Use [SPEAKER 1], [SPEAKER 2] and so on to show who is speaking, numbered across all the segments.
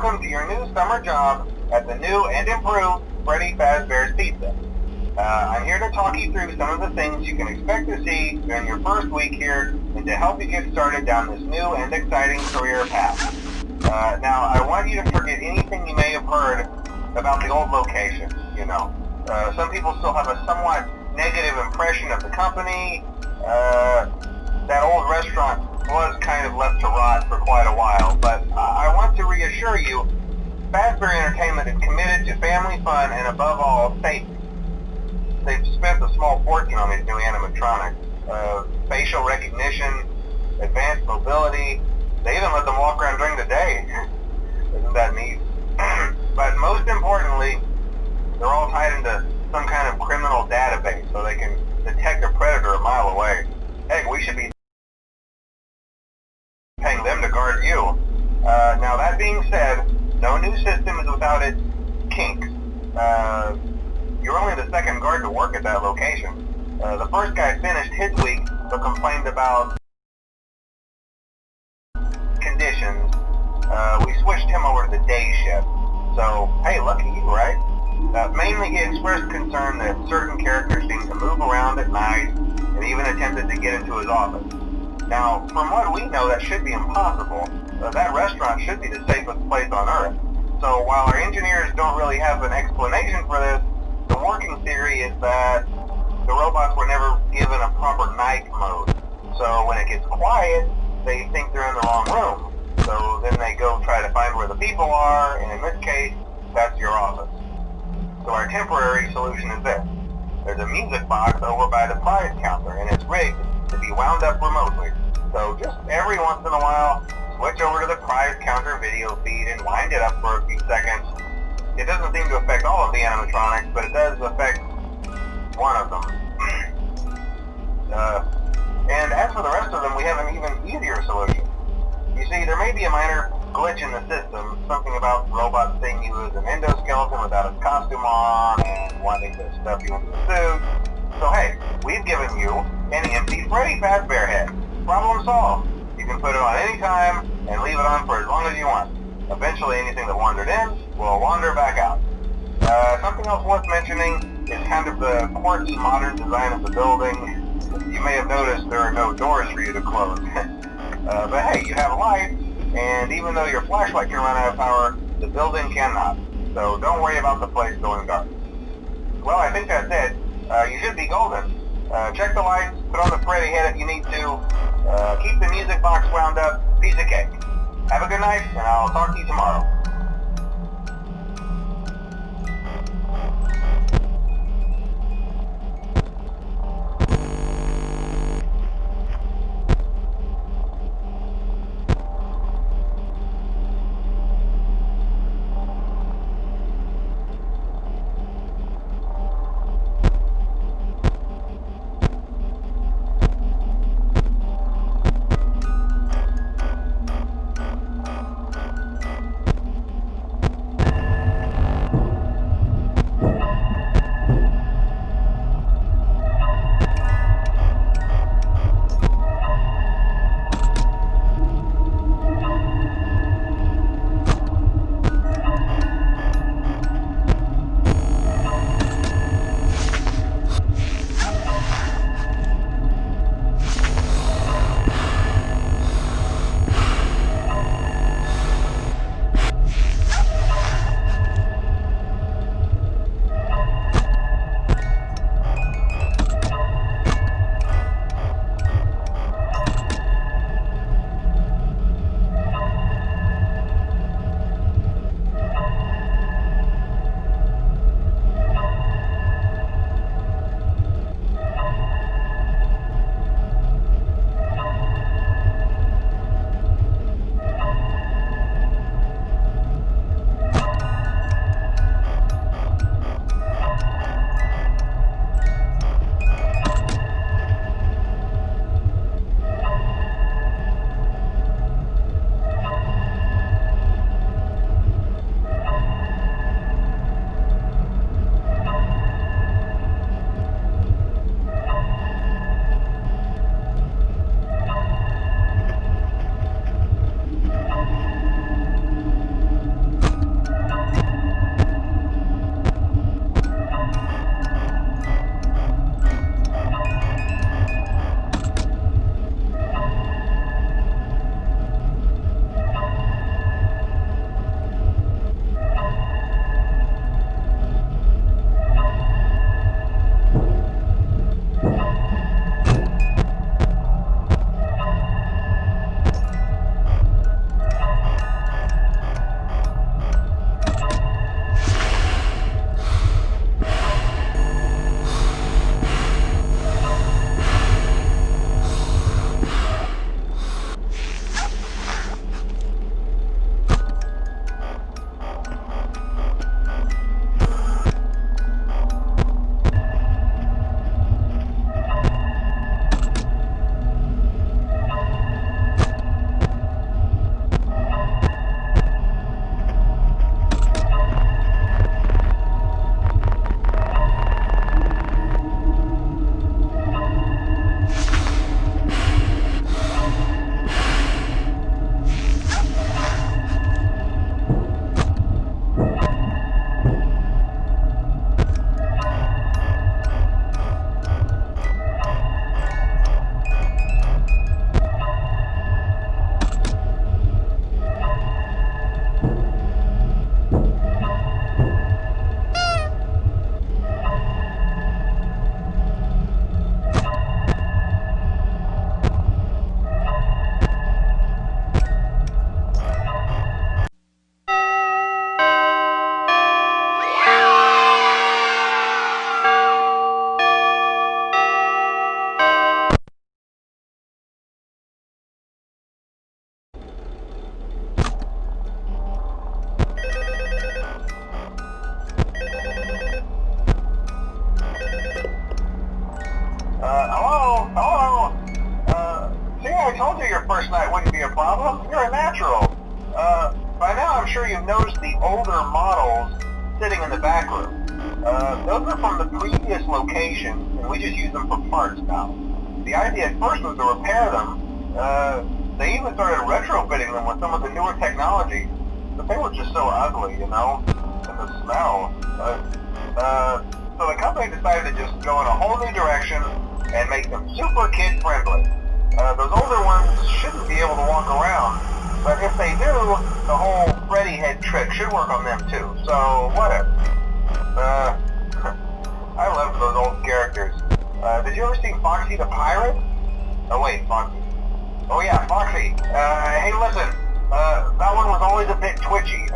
[SPEAKER 1] welcome to your new summer job at the new and improved Freddy Fazbear's Pizza. I'm here to talk you through some of the things you can expect to see during your first week here and to help you get started down this new and exciting career path. Now, I want you to forget anything you may have heard about the old location, Some people still have a somewhat negative impression of the company. That old restaurant was kind of left to rot for quite a while, but I want to reassure you, Fazbear Entertainment is committed to family fun and above all, safety. They've spent a small fortune on these new animatronics. Facial recognition, advanced mobility, they even let them walk around during the day. Isn't that neat? But most importantly, they're all tied into some kind of criminal database so they can detect a predator a mile away. Heck, we should be paying them to guard you. Now that being said, no new system is without its kinks. You're only the second guard to work at that location. The first guy finished his week but complained about conditions. We switched him over to the day shift. So, hey, lucky you, right? Mainly he expressed concern that certain characters seemed to move around at night and even attempted to get into his office. Now, from what we know, that should be impossible. That restaurant should be the safest place on Earth. So while our engineers don't really have an explanation for this, the working theory is that the robots were never given a proper night mode. So when it gets quiet, they think they're in the wrong room. So then they go try to find where the people are, and in this case, that's your office. So our temporary solution is this. There's a music box over by the prize counter, and it's rigged to be wound up remotely. So just every once in a while, switch over to the prize counter video feed and wind it up for a few seconds. It doesn't seem to affect all of the animatronics, but it does affect one of them. And as for the rest of them, we have an even easier solution. You see, there may be a minor glitch in the system, something about robots seeing you as an endoskeleton without its costume on and wanting to stuff you into a suit. So hey, we've given you an empty Freddy Fazbear head. Problem solved. You can put it on any time and leave it on for as long as you want. Eventually anything that wandered in will wander back out. Something else worth mentioning is kind of the quirky modern design of the building. You may have noticed there are no doors for you to close. But hey, you have lights, and even though your flashlight can run out of power, the building cannot. So don't worry about the place going dark. Well, I think that's it. You should be golden. Check the lights, put on the Freddy head if you need to, keep the music box wound up, piece of cake. Have a good night, and I'll talk to you tomorrow. first night wouldn't be a problem. You're a natural. By now I'm sure you've noticed the older models sitting in the back room. Those are from the previous location, and we just use them for parts now. The idea at first was to repair them. They even started retrofitting them with some of the newer technology, but they were just so ugly, you know, and the smell. So the company decided to just go in a whole new direction and make them super kid-friendly. Those older ones shouldn't be able to walk around, but if they do, the whole Freddy head trick should work on them too, so whatever. I love those old characters. Did you ever see Foxy the Pirate? Oh wait, Foxy. Oh yeah, Foxy. Hey listen, that one was always a bit twitchy.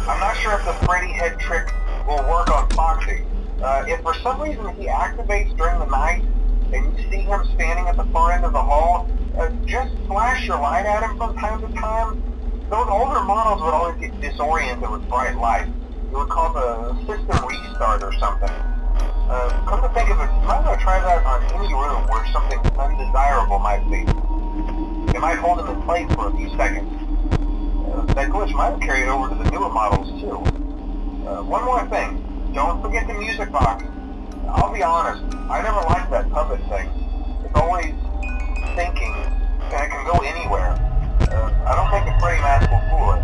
[SPEAKER 1] I'm not sure if the Freddy head trick will work on Foxy. If for some reason he activates during the night, and you see him standing at the far end of the hall, just flash your light at him from time to time. Those older models would always get disoriented with bright light. It would cause a system restart or something. Come to think of it, you might want to try that on any room where something undesirable might be. It might hold him in place for a few seconds. That glitch might have carried over to the newer models too. One more thing, don't forget the music box. I'll be honest, I never liked that puppet thing. It's always thinking, and it can go anywhere. I don't think the Freddy mask will fool us.